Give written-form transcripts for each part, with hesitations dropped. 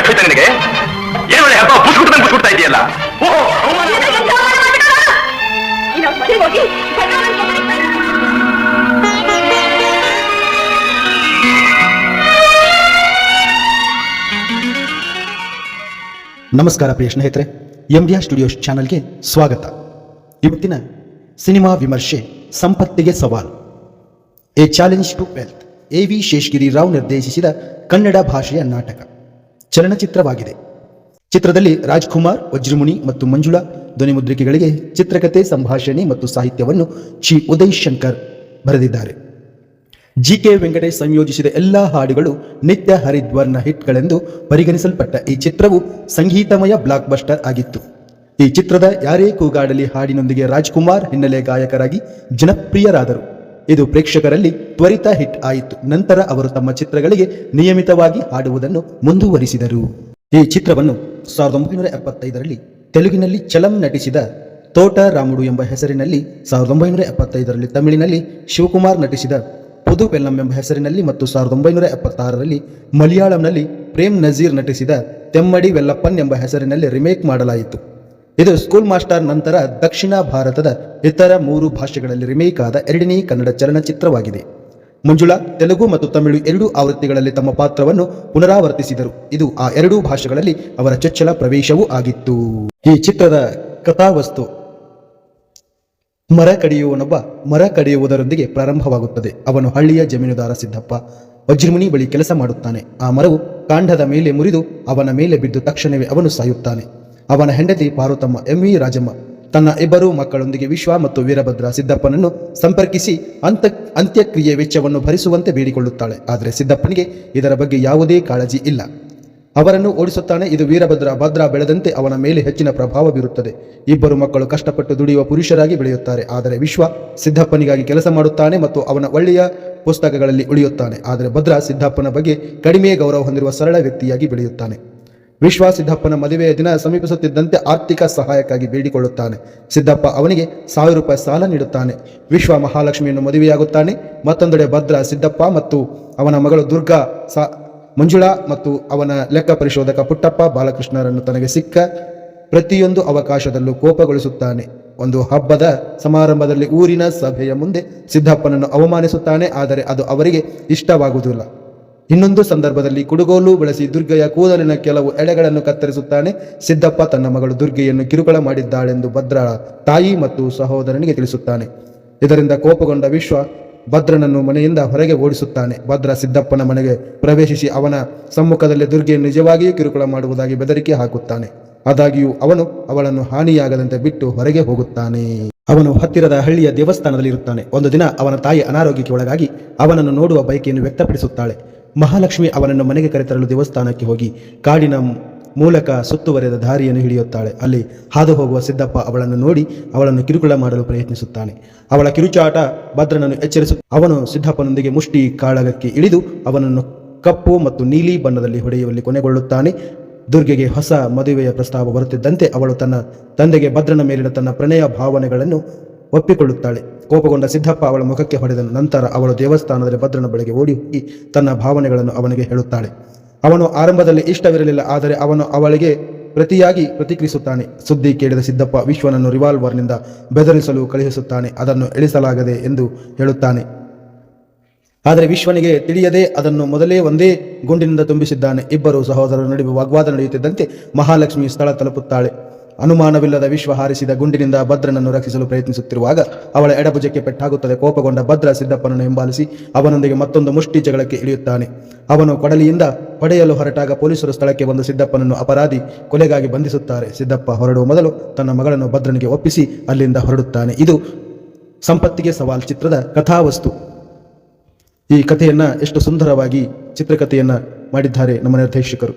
ಕೆಟ್ಟೋಯ್ತಾ ನಿನಗೆ? ಏನು ಒಳ್ಳೆ ಹಬ್ಬ ಬುಸ್ಬಿಡ್ತಾ ಇದೆಯಲ್ಲ. ನಮಸ್ಕಾರ ಪ್ರಿಯ ಸ್ನೇಹಿತರೆ, MDR ಸ್ಟುಡಿಯೋಸ್ ಚಾನಲ್ಗೆ ಸ್ವಾಗತ. ಇವತ್ತಿನ ಸಿನಿಮಾ ವಿಮರ್ಶೆ ಸಂಪತ್ತಿಗೆ ಸವಾಲ್, a challenge to wealth. AV Sheshagiri Rao ನಿರ್ದೇಶಿಸಿದ ಕನ್ನಡ ಭಾಷೆಯ ನಾಟಕ ಚಲನಚಿತ್ರವಾಗಿದೆ. ಚಿತ್ರದಲ್ಲಿ ರಾಜ್ಕುಮಾರ್, ವಜ್ರಮುನಿ ಮತ್ತು ಮಂಜುಳಾ ಧ್ವನಿಮುದ್ರಿಕೆಗಳಿಗೆ ಚಿತ್ರಕಥೆ, ಸಂಭಾಷಣೆ ಮತ್ತು ಸಾಹಿತ್ಯವನ್ನು ಶ್ರೀ ಉದಯ್ ಶಂಕರ್ ಬರೆದಿದ್ದಾರೆ. GK ವೆಂಕಟೇಶ್ ಸಂಯೋಜಿಸಿದ ಎಲ್ಲಾ ಹಾಡುಗಳು ನಿತ್ಯ ಹರಿದ್ವರ್ನ ಹಿಟ್ಗಳೆಂದು ಪರಿಗಣಿಸಲ್ಪಟ್ಟ ಈ ಚಿತ್ರವು ಸಂಗೀತಮಯ ಬ್ಲಾಕ್ ಬಸ್ಟರ್ ಆಗಿತ್ತು. ಈ ಚಿತ್ರದ ಯಾರೇ ಕೂಗಾಡಲಿ ಹಾಡಿನೊಂದಿಗೆ ರಾಜ್ಕುಮಾರ್ ಹಿನ್ನೆಲೆ ಗಾಯಕರಾಗಿ ಜನಪ್ರಿಯರಾದರು. ಇದು ಪ್ರೇಕ್ಷಕರಲ್ಲಿ ತ್ವರಿತ ಹಿಟ್ ಆಯಿತು. ನಂತರ ಅವರು ತಮ್ಮ ಚಿತ್ರಗಳಿಗೆ ನಿಯಮಿತವಾಗಿ ಹಾಡುವುದನ್ನು ಮುಂದುವರಿಸಿದರು. ಈ ಚಿತ್ರವನ್ನು 1975ರಲ್ಲಿ ತೆಲುಗಿನಲ್ಲಿ ಚಲಂ ನಟಿಸಿದ ತೋಟ ರಾಮುಡು ಎಂಬ ಹೆಸರಿನಲ್ಲಿ, 1975ರಲ್ಲಿ ತಮಿಳಿನಲ್ಲಿ ಶಿವಕುಮಾರ್ ನಟಿಸಿದ ಪುದು ಪೆಲ್ಲಂ ಎಂಬ ಹೆಸರಿನಲ್ಲಿ ಮತ್ತು 1976ರಲ್ಲಿ ಮಲಯಾಳಂನಲ್ಲಿ ಪ್ರೇಮ್ ನಜೀರ್ ನಟಿಸಿದ ತೆಮ್ಮಡಿ ವೆಲ್ಲಪ್ಪನ್ ಎಂಬ ಹೆಸರಿನಲ್ಲಿ ರಿಮೇಕ್ ಮಾಡಲಾಯಿತು. ಇದು ಸ್ಕೂಲ್ ಮಾಸ್ಟರ್ ನಂತರ ದಕ್ಷಿಣ ಭಾರತದ ಇತರ 3 ಭಾಷೆಗಳಲ್ಲಿ ರಿಮೇಕ್ ಆದ ಎರಡನೇ ಕನ್ನಡ ಚಲನಚಿತ್ರವಾಗಿದೆ. ಮಂಜುಳಾ ತೆಲುಗು ಮತ್ತು ತಮಿಳು ಎರಡೂ ಆವೃತ್ತಿಗಳಲ್ಲಿ ತಮ್ಮ ಪಾತ್ರವನ್ನು ಪುನರಾವರ್ತಿಸಿದರು. ಇದು ಆ ಎರಡೂ ಭಾಷೆಗಳಲ್ಲಿ ಅವರ ಚೊಚ್ಚಲ ಪ್ರವೇಶವೂ ಆಗಿತ್ತು. ಈ ಚಿತ್ರದ ಕಥಾವಸ್ತು ಮರ ಕಡಿಯುವನೊಬ್ಬ ಮರ ಕಡಿಯುವುದರೊಂದಿಗೆ ಪ್ರಾರಂಭವಾಗುತ್ತದೆ. ಅವನು ಹಳ್ಳಿಯ ಜಮೀನುದಾರ ಸಿದ್ದಪ್ಪ ವಜ್ರಮುನಿ ಬಳಿ ಕೆಲಸ ಮಾಡುತ್ತಾನೆ. ಆ ಮರವು ಕಾಂಡದ ಮೇಲೆ ಮುರಿದು ಅವನ ಮೇಲೆ ಬಿದ್ದು ತಕ್ಷಣವೇ ಅವನು ಸಾಯುತ್ತಾನೆ. ಅವನ ಹೆಂಡತಿ ಪಾರ್ವತಮ್ಮ MV ರಾಜಮ್ಮ ತನ್ನ 2 ಮಕ್ಕಳೊಂದಿಗೆ ವಿಶ್ವ ಮತ್ತು ವೀರಭದ್ರ ಸಿದ್ದಪ್ಪನನ್ನು ಸಂಪರ್ಕಿಸಿ ಅಂತ್ಯಕ್ರಿಯೆ ವೆಚ್ಚವನ್ನು ಭರಿಸುವಂತೆ ಬೇಡಿಕೊಳ್ಳುತ್ತಾಳೆ. ಆದರೆ ಸಿದ್ದಪ್ಪನಿಗೆ ಇದರ ಬಗ್ಗೆ ಯಾವುದೇ ಕಾಳಜಿ ಇಲ್ಲ. ಅವರನ್ನು ಓಡಿಸುತ್ತಾನೆ. ಇದು ಭದ್ರ ಬೆಳೆದಂತೆ ಅವನ ಮೇಲೆ ಹೆಚ್ಚಿನ ಪ್ರಭಾವ ಬೀರುತ್ತದೆ. 2 ಮಕ್ಕಳು ಕಷ್ಟಪಟ್ಟು ದುಡಿಯುವ ಪುರುಷರಾಗಿ ಬೆಳೆಯುತ್ತಾರೆ. ಆದರೆ ವಿಶ್ವ ಸಿದ್ದಪ್ಪನಿಗಾಗಿ ಕೆಲಸ ಮಾಡುತ್ತಾನೆ ಮತ್ತು ಅವನ ಒಳ್ಳೆಯ ಪುಸ್ತಕಗಳಲ್ಲಿ ಉಳಿಯುತ್ತಾನೆ. ಆದರೆ ಭದ್ರ ಸಿದ್ದಪ್ಪನ ಬಗ್ಗೆ ಕಡಿಮೆ ಗೌರವ ಹೊಂದಿರುವ ಸರಳ ವ್ಯಕ್ತಿಯಾಗಿ ಬೆಳೆಯುತ್ತಾನೆ. ವಿಶ್ವ ಸಿದ್ದಪ್ಪನ ಮದುವೆಯ ದಿನ ಸಮೀಪಿಸುತ್ತಿದ್ದಂತೆ ಆರ್ಥಿಕ ಸಹಾಯಕ್ಕಾಗಿ ಬೇಡಿಕೊಳ್ಳುತ್ತಾನೆ. ಸಿದ್ದಪ್ಪ ಅವನಿಗೆ 1000 ರೂಪಾಯಿ ಸಾಲ ನೀಡುತ್ತಾನೆ. ವಿಶ್ವ ಮಹಾಲಕ್ಷ್ಮಿಯನ್ನು ಮದುವೆಯಾಗುತ್ತಾನೆ. ಮತ್ತೊಂದೆಡೆ ಭದ್ರ ಸಿದ್ದಪ್ಪ ಮತ್ತು ಅವನ ಮಗಳು ದುರ್ಗಾ ಮಂಜುಳಾ ಮತ್ತು ಅವನ ಲೆಕ್ಕ ಪರಿಶೋಧಕ ಪುಟ್ಟಪ್ಪ ಬಾಲಕೃಷ್ಣರನ್ನು ತನಗೆ ಸಿಕ್ಕ ಪ್ರತಿಯೊಂದು ಅವಕಾಶದಲ್ಲೂ ಕೋಪಗೊಳಿಸುತ್ತಾನೆ. ಒಂದು ಹಬ್ಬದ ಸಮಾರಂಭದಲ್ಲಿ ಊರಿನ ಸಭೆಯ ಮುಂದೆ ಸಿದ್ದಪ್ಪನನ್ನು ಅವಮಾನಿಸುತ್ತಾನೆ. ಆದರೆ ಅದು ಅವರಿಗೆ ಇಷ್ಟವಾಗುವುದಿಲ್ಲ. ಇನ್ನೊಂದು ಸಂದರ್ಭದಲ್ಲಿ ಕುಡುಗೋಲು ಬಳಸಿ ದುರ್ಗೆಯ ಕೂದಲಿನ ಕೆಲವು ಎಳೆಗಳನ್ನು ಕತ್ತರಿಸುತ್ತಾನೆ. ಸಿದ್ದಪ್ಪ ತನ್ನ ಮಗಳು ದುರ್ಗೆಯನ್ನು ಕಿರುಕುಳ ಮಾಡಿದ್ದಾಳೆಂದು ಭದ್ರ ತಾಯಿ ಮತ್ತು ಸಹೋದರನಿಗೆ ತಿಳಿಸುತ್ತಾನೆ. ಇದರಿಂದ ಕೋಪಗೊಂಡ ವಿಶ್ವ ಭದ್ರನನ್ನು ಮನೆಯಿಂದ ಹೊರಗೆ ಓಡಿಸುತ್ತಾನೆ. ಭದ್ರ ಸಿದ್ದಪ್ಪನ ಮನೆಗೆ ಪ್ರವೇಶಿಸಿ ಅವನ ಸಮ್ಮುಖದಲ್ಲಿ ದುರ್ಗೆಯನ್ನು ನಿಜವಾಗಿಯೂ ಕಿರುಕುಳ ಮಾಡುವುದಾಗಿ ಬೆದರಿಕೆ ಹಾಕುತ್ತಾನೆ. ಆದಾಗ್ಯೂ ಅವನು ಅವಳನ್ನು ಹಾನಿಯಾಗದಂತೆ ಬಿಟ್ಟು ಹೊರಗೆ ಹೋಗುತ್ತಾನೆ. ಅವನು ಹತ್ತಿರದ ಹಳ್ಳಿಯ ದೇವಸ್ಥಾನದಲ್ಲಿ ಇರುತ್ತಾನೆ. ಒಂದು ದಿನ ಅವನ ತಾಯಿ ಅನಾರೋಗ್ಯಕ್ಕೆ ಒಳಗಾಗಿ ಅವನನ್ನು ನೋಡುವ ಬಯಕೆಯನ್ನು ವ್ಯಕ್ತಪಡಿಸುತ್ತಾಳೆ. ಮಹಾಲಕ್ಷ್ಮಿ ಅವನನ್ನು ಮನೆಗೆ ಕರೆತರಲು ದೇವಸ್ಥಾನಕ್ಕೆ ಹೋಗಿ ಕಾಡಿನ ಮೂಲಕ ಸುತ್ತುವರೆದ ದಾರಿಯನ್ನು ಹಿಡಿಯುತ್ತಾಳೆ. ಅಲ್ಲಿ ಹಾದು ಹೋಗುವ ಸಿದ್ದಪ್ಪ ಅವಳನ್ನು ನೋಡಿ ಅವಳನ್ನು ಕಿರುಕುಳ ಮಾಡಲು ಪ್ರಯತ್ನಿಸುತ್ತಾನೆ. ಅವಳ ಕಿರುಚಾಟ ಭದ್ರನನ್ನು ಅವನು ಸಿದ್ದಪ್ಪನೊಂದಿಗೆ ಮುಷ್ಟಿ ಕಾಳಗಕ್ಕೆ ಇಳಿದು ಅವನನ್ನು ಕಪ್ಪು ಮತ್ತು ನೀಲಿ ಬಣ್ಣದಲ್ಲಿ ಹೊಡೆಯುವಲ್ಲಿ ಕೊನೆಗೊಳ್ಳುತ್ತಾನೆ. ದುರ್ಗೆಗೆ ಹೊಸ ಮದುವೆಯ ಪ್ರಸ್ತಾವ ಬರುತ್ತಿದ್ದಂತೆ ಅವಳು ತನ್ನ ತಂದೆಗೆ ಭದ್ರನ ಮೇಲಿನ ತನ್ನ ಪ್ರಣಯ ಭಾವನೆಗಳನ್ನು ಒಪ್ಪಿಕೊಳ್ಳುತ್ತಾಳೆ. ಕೋಪಗೊಂಡ ಸಿದ್ದಪ್ಪ ಅವಳ ಮುಖಕ್ಕೆ ಹೊಡೆದ ನಂತರ ಅವಳು ದೇವಸ್ಥಾನದಲ್ಲಿ ಭದ್ರನ ಬಳಿಗೆ ಓಡಿ ಹೋಗಿ ತನ್ನ ಭಾವನೆಗಳನ್ನು ಅವನಿಗೆ ಹೇಳುತ್ತಾಳೆ. ಅವನು ಆರಂಭದಲ್ಲಿ ಇಷ್ಟವಿರಲಿಲ್ಲ, ಆದರೆ ಅವನು ಅವಳಿಗೆ ಪ್ರತಿಯಾಗಿ ಪ್ರತಿಕ್ರಿಯಿಸುತ್ತಾನೆ. ಸುದ್ದಿ ಕೇಳಿದ ಸಿದ್ದಪ್ಪ ವಿಶ್ವನನ್ನು ರಿವಾಲ್ವರ್ನಿಂದ ಬೆದರಿಸಲು ಕಳುಹಿಸುತ್ತಾನೆ. ಅದನ್ನು ಇಳಿಸಲಾಗದೆ ಎಂದು ಹೇಳುತ್ತಾನೆ. ಆದರೆ ವಿಶ್ವನಿಗೆ ತಿಳಿಯದೆ ಅದನ್ನು ಮೊದಲೇ ಒಂದೇ ಗುಂಡಿನಿಂದ ತುಂಬಿಸಿದ್ದಾನೆ. 2 ಸಹೋದರರ ನಡುವೆ ವಾಗ್ವಾದ ನಡೆಯುತ್ತಿದ್ದಂತೆ ಮಹಾಲಕ್ಷ್ಮಿ ಸ್ಥಳ ತಲುಪುತ್ತಾಳೆ. ಅನುಮಾನವಿಲ್ಲದ ವಿಶ್ವ ಹಾರಿಸಿದ ಗುಂಡಿನಿಂದ ಭದ್ರನನ್ನು ರಕ್ಷಿಸಲು ಪ್ರಯತ್ನಿಸುತ್ತಿರುವಾಗ ಅವಳ ಎಡಭುಜಕ್ಕೆ ಪೆಟ್ಟಾಗುತ್ತದೆ. ಕೋಪಗೊಂಡ ಭದ್ರ ಸಿದ್ದಪ್ಪನನ್ನು ಹಿಂಬಾಲಿಸಿ ಅವನೊಂದಿಗೆ ಮತ್ತೊಂದು ಮುಷ್ಟಿ ಜಗಳಕ್ಕೆ ಇಳಿಯುತ್ತಾನೆ. ಅವನು ಕೊಡಲಿಯಿಂದ ಹೊಡೆಯಲು ಹೊರಟಾಗ ಪೊಲೀಸರು ಸ್ಥಳಕ್ಕೆ ಬಂದು ಸಿದ್ದಪ್ಪನನ್ನು ಅಪರಾಧಿ ಕೊಲೆಗಾಗಿ ಬಂಧಿಸುತ್ತಾರೆ. ಸಿದ್ದಪ್ಪ ಹೊರಡುವ ಮೊದಲು ತನ್ನ ಮಗಳನ್ನು ಭದ್ರನಿಗೆ ಒಪ್ಪಿಸಿ ಅಲ್ಲಿಂದ ಹೊರಡುತ್ತಾನೆ. ಇದು ಸಂಪತ್ತಿಗೆ ಸವಾಲ್ ಚಿತ್ರದ ಕಥಾವಸ್ತು. ಈ ಕಥೆಯನ್ನು ಎಷ್ಟು ಸುಂದರವಾಗಿ ಚಿತ್ರಕಥೆಯನ್ನ ಮಾಡಿದ್ದಾರೆ ನಮ್ಮ ನಿರ್ದೇಶಕರು.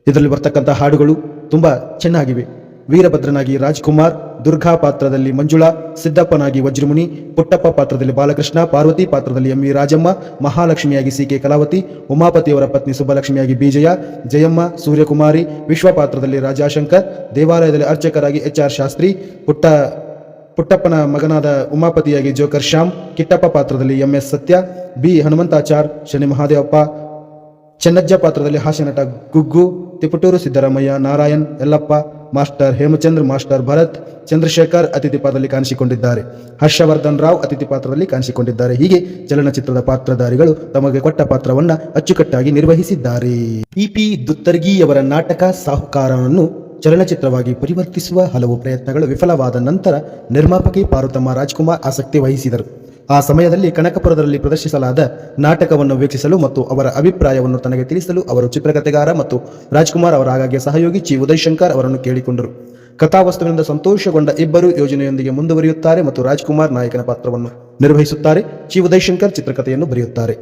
ಇದರಲ್ಲಿ ಬರ್ತಕ್ಕಂಥ ಹಾಡುಗಳು ತುಂಬ ಚೆನ್ನಾಗಿವೆ. ವೀರಭದ್ರನಾಗಿ ರಾಜ್ಕುಮಾರ್, ದುರ್ಗಾ ಪಾತ್ರದಲ್ಲಿ ಮಂಜುಳಾ, ಸಿದ್ದಪ್ಪನಾಗಿ ವಜ್ರಮುನಿ, ಪುಟ್ಟಪ್ಪ ಪಾತ್ರದಲ್ಲಿ ಬಾಲಕೃಷ್ಣ, ಪಾರ್ವತಿ ಪಾತ್ರದಲ್ಲಿ MV ರಾಜಮ್ಮ, ಮಹಾಲಕ್ಷ್ಮಿಯಾಗಿ CK ಕಲಾವತಿ, ಉಮಾಪತಿಯವರ ಪತ್ನಿ ಸುಬ್ಬಲಕ್ಷ್ಮಿಯಾಗಿ ಬಿಜಯ, ಜಯಮ್ಮ, ಸೂರ್ಯಕುಮಾರಿ, ವಿಶ್ವ ಪಾತ್ರದಲ್ಲಿ ರಾಜಾಶಂಕರ್, ದೇವಾಲಯದಲ್ಲಿ ಅರ್ಚಕರಾಗಿ HR ಶಾಸ್ತ್ರಿ, ಪುಟ್ಟಪ್ಪನ ಮಗನಾದ ಉಮಾಪತಿಯಾಗಿ ಜೋಕರ್ ಶ್ಯಾಮ್, ಕಿಟ್ಟಪ್ಪ ಪಾತ್ರದಲ್ಲಿ MS ಸತ್ಯ, B ಹನುಮಂತಾಚಾರ್, ಶನಿ ಮಹಾದೇವಪ್ಪ, ಚೆನ್ನಜ್ಜ ಪಾತ್ರದಲ್ಲಿ ಹಾಸ್ಯನಟ ಗುಗ್ಗು, ತಿಪಟೂರು ಸಿದ್ದರಾಮಯ್ಯ, ನಾರಾಯಣ್, ಯಲ್ಲಪ್ಪ, ಮಾಸ್ಟರ್ ಹೇಮಚಂದ್ರ, ಮಾಸ್ಟರ್ ಭರತ್, ಚಂದ್ರಶೇಖರ್ ಅತಿಥಿ ಪಾತ್ರದಲ್ಲಿ ಕಾಣಿಸಿಕೊಂಡಿದ್ದಾರೆ. ಹರ್ಷವರ್ಧನ್ ರಾವ್ ಅತಿಥಿ ಪಾತ್ರದಲ್ಲಿ ಕಾಣಿಸಿಕೊಂಡಿದ್ದಾರೆ. ಹೀಗೆ ಚಲನಚಿತ್ರದ ಪಾತ್ರಧಾರಿಗಳು ತಮಗೆ ಕೊಟ್ಟ ಪಾತ್ರವನ್ನ ಅಚ್ಚುಕಟ್ಟಾಗಿ ನಿರ್ವಹಿಸಿದ್ದಾರೆ. ಪಿ ದುತ್ತರ್ಗಿಯವರ ನಾಟಕ ಸಾಹುಕಾರನನ್ನು ಚಲನಚಿತ್ರವಾಗಿ ಪರಿವರ್ತಿಸುವ ಹಲವು ಪ್ರಯತ್ನಗಳು ವಿಫಲವಾದ ನಂತರ ನಿರ್ಮಾಪಕಿ ಪಾರ್ವತಮ್ಮ ರಾಜ್ಕುಮಾರ್ ಆಸಕ್ತಿ ವಹಿಸಿದರು. ಆ ಸಮಯದಲ್ಲಿ ಕನಕಪುರದಲ್ಲಿ ಪ್ರದರ್ಶಿಸಲಾದ ನಾಟಕವನ್ನು ವೀಕ್ಷಿಸಲು ಮತ್ತು ಅವರ ಅಭಿಪ್ರಾಯವನ್ನು ತನಗೆ ತಿಳಿಸಲು ಅವರು ಚಿತ್ರಕಥೆಗಾರ ಮತ್ತು ರಾಜ್ಕುಮಾರ್ ಅವರ ಆಗಾಗ್ಗೆ ಸಹಯೋಗಿ ಚಿ ಉದಯಶಂಕರ್ ಅವರನ್ನು ಕೇಳಿಕೊಂಡರು. ಕಥಾವಸ್ತುವಿನಿಂದ ಸಂತೋಷಗೊಂಡ ಇಬ್ಬರು ಯೋಜನೆಯೊಂದಿಗೆ ಮುಂದುವರಿಯುತ್ತಾರೆ ಮತ್ತು ರಾಜ್ಕುಮಾರ್ ನಾಯಕನ ಪಾತ್ರವನ್ನು ನಿರ್ವಹಿಸುತ್ತಾರೆ. ಚಿ ಉದಯಶಂಕರ್ ಚಿತ್ರಕಥೆಯನ್ನು ಬರೆಯುತ್ತಾರೆ.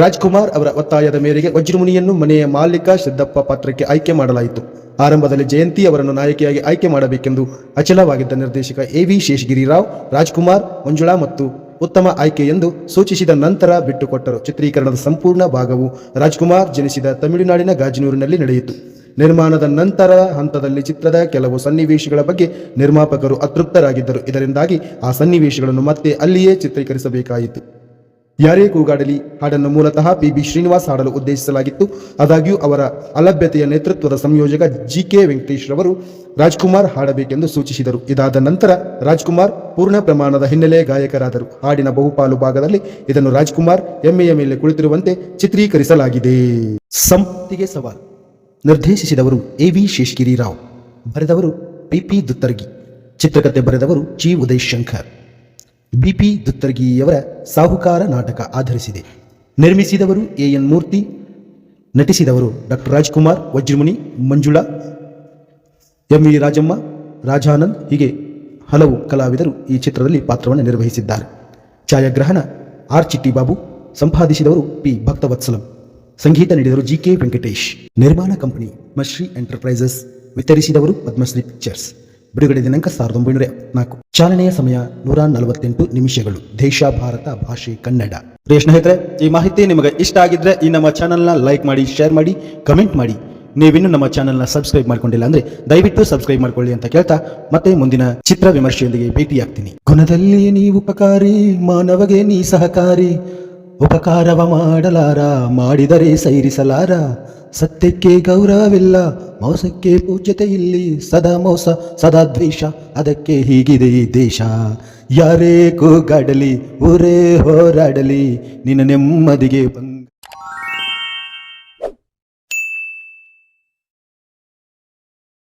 ರಾಜ್ಕುಮಾರ್ ಅವರ ಒತ್ತಾಯದ ಮೇರೆಗೆ ವಜ್ರಮುನಿಯನ್ನು ಮನೆಯ ಮಾಲೀಕ ಸಿದ್ದಪ್ಪ ಪಾತ್ರಕ್ಕೆ ಆಯ್ಕೆ ಮಾಡಲಾಯಿತು. ಆರಂಭದಲ್ಲಿ ಜಯಂತಿ ಅವರನ್ನು ನಾಯಕಿಯಾಗಿ ಆಯ್ಕೆ ಮಾಡಬೇಕೆಂದು ಅಚಲವಾಗಿದ್ದ ನಿರ್ದೇಶಕ ಎ.ವಿ. ಶೇಷಗಿರಿರಾವ್ ರಾಜ್ಕುಮಾರ್, ಮಂಜುಳಾ ಮತ್ತು ಉತ್ತಮ ಆಯ್ಕೆ ಎಂದು ಸೂಚಿಸಿದ ನಂತರ ಬಿಟ್ಟುಕೊಟ್ಟರು. ಚಿತ್ರೀಕರಣದ ಸಂಪೂರ್ಣ ಭಾಗವು ರಾಜ್ಕುಮಾರ್ ಜನಿಸಿದ ತಮಿಳುನಾಡಿನ ಗಾಜನೂರಿನಲ್ಲಿ ನಡೆಯಿತು. ನಿರ್ಮಾಣದ ನಂತರ ಹಂತದಲ್ಲಿ ಚಿತ್ರದ ಕೆಲವು ಸನ್ನಿವೇಶಗಳ ಬಗ್ಗೆ ನಿರ್ಮಾಪಕರು ಅತೃಪ್ತರಾಗಿದ್ದರು. ಇದರಿಂದಾಗಿ ಆ ಸನ್ನಿವೇಶಗಳನ್ನು ಮತ್ತೆ ಅಲ್ಲಿಯೇ ಚಿತ್ರೀಕರಿಸಬೇಕಾಯಿತು. ಯಾರೇ ಕೂಗಾಡಲಿ ಹಾಡನ್ನು ಮೂಲತಃ ಪಿ.ಬಿ. ಶ್ರೀನಿವಾಸ್ ಹಾಡಲು ಉದ್ದೇಶಿಸಲಾಗಿತ್ತು. ಆದಾಗ್ಯೂ ಅವರ ಅಲಭ್ಯತೆಯ ನೇತೃತ್ವದ ಸಂಯೋಜಕ ಜಿ.ಕೆ. ವೆಂಕಟೇಶ್ ರವರು ರಾಜ್ಕುಮಾರ್ ಹಾಡಬೇಕೆಂದು ಸೂಚಿಸಿದರು. ಇದಾದ ನಂತರ ರಾಜ್ಕುಮಾರ್ ಪೂರ್ಣ ಪ್ರಮಾಣದ ಹಿನ್ನೆಲೆ ಗಾಯಕರಾದರು. ಹಾಡಿನ ಬಹುಪಾಲು ಭಾಗದಲ್ಲಿ ಇದನ್ನು ರಾಜ್ಕುಮಾರ್ ಎಮ್ಮೆಯ ಮೇಲೆ ಕುಳಿತಿರುವಂತೆ ಚಿತ್ರೀಕರಿಸಲಾಗಿದೆ. ಸಂಪತ್ತಿಗೆ ಸವಾಲ್ ನಿರ್ದೇಶಿಸಿದವರು ಎ.ವಿ. ಶೇಷಗಿರಿರಾವ್, ಬರೆದವರು ಪಿ ದುತ್ತರ್ಗಿ, ಚಿತ್ರಕಥೆ ಬರೆದವರು ಚಿ ಉದಯಶಂಕರ್. ಬಿ.ಪಿ. ದುತ್ತರ್ಗಿಯವರ ಸಾಹುಕಾರ ನಾಟಕ ಆಧರಿಸಿದೆ. ನಿರ್ಮಿಸಿದವರು ಎ.ಎನ್. ಮೂರ್ತಿ, ನಟಿಸಿದವರು ಡಾಕ್ಟರ್ ರಾಜ್ಕುಮಾರ್, ವಜ್ರಮುನಿ, ಮಂಜುಳಾ, ಎಂ.ವಿ. ರಾಜಮ್ಮ, ರಾಜಾನಂದ್ ಹೀಗೆ ಹಲವು ಕಲಾವಿದರು ಈ ಚಿತ್ರದಲ್ಲಿ ಪಾತ್ರವನ್ನು ನಿರ್ವಹಿಸಿದ್ದಾರೆ. ಛಾಯಾಗ್ರಹಣ ಆರ್. ಚಿಟ್ಟಿ ಬಾಬು, ಸಂಪಾದಿಸಿದವರು ಪಿ. ಭಕ್ತವತ್ಸಲಂ, ಸಂಗೀತ ನೀಡಿದವರು ಜಿ.ಕೆ. ವೆಂಕಟೇಶ್. ನಿರ್ಮಾಣ ಕಂಪನಿ ಪದ್ಮಶ್ರೀ ಎಂಟರ್ಪ್ರೈಸಸ್, ವಿತರಿಸಿದವರು ಪದ್ಮಶ್ರೀ ಪಿಕ್ಚರ್ಸ್. ಬಿಡುಗಡೆ ದಿನಾಂಕ 1974. ಚಾಲನೆಯ ಸಮಯ 148 ನಿಮಿಷಗಳು. ದೇಶ ಭಾರತ, ಭಾಷೆ ಕನ್ನಡ. ಪ್ರಿಯ ಸ್ನೇಹಿತರೆ, ಈ ಮಾಹಿತಿ ನಿಮಗೆ ಇಷ್ಟ ಆಗಿದ್ರೆ ಈ ನಮ್ಮ ಚಾನಲ್ನ ಲೈಕ್ ಮಾಡಿ, ಶೇರ್ ಮಾಡಿ, ಕಮೆಂಟ್ ಮಾಡಿ. ನೀವಿನ್ನು ನಮ್ಮ ಚಾನಲ್ನ ಸಬ್ಸ್ಕ್ರೈಬ್ ಮಾಡ್ಕೊಂಡಿಲ್ಲ ಅಂದ್ರೆ ದಯವಿಟ್ಟು ಸಬ್ಸ್ಕ್ರೈಬ್ ಮಾಡ್ಕೊಳ್ಳಿ ಅಂತ ಕೇಳ್ತಾ ಮತ್ತೆ ಮುಂದಿನ ಚಿತ್ರ ವಿಮರ್ಶೆಯೊಂದಿಗೆ ಭೇಟಿಯಾಗ್ತೀನಿ. ಗುಣದಲ್ಲಿ ನೀ ಉಪಕಾರಿ, ಮಾನವಗೆ ನೀ ಸಹಕಾರಿ, ಉಪಕಾರವ ಮಾಡಲಾರ, ಮಾಡಿದರೆ ಸೈರಿಸಲಾರ. ಸತ್ಯಕ್ಕೆ ಗೌರವವಿಲ್ಲ, ಮೋಸಕ್ಕೆ ಪೂಜ್ಯತೆ ಇಲ್ಲಿ. ಸದಾ ಮೋಸ, ಸದಾ ದ್ವೇಷ, ಅದಕ್ಕೆ ಹೀಗಿದೆ ಈ ದೇಶ. ಯಾರೇ ಕೂಗಾಡಲಿ, ಊರೇ ಹೋರಾಡಲಿ, ನಿನ್ನ ನೆಮ್ಮದಿಗೆ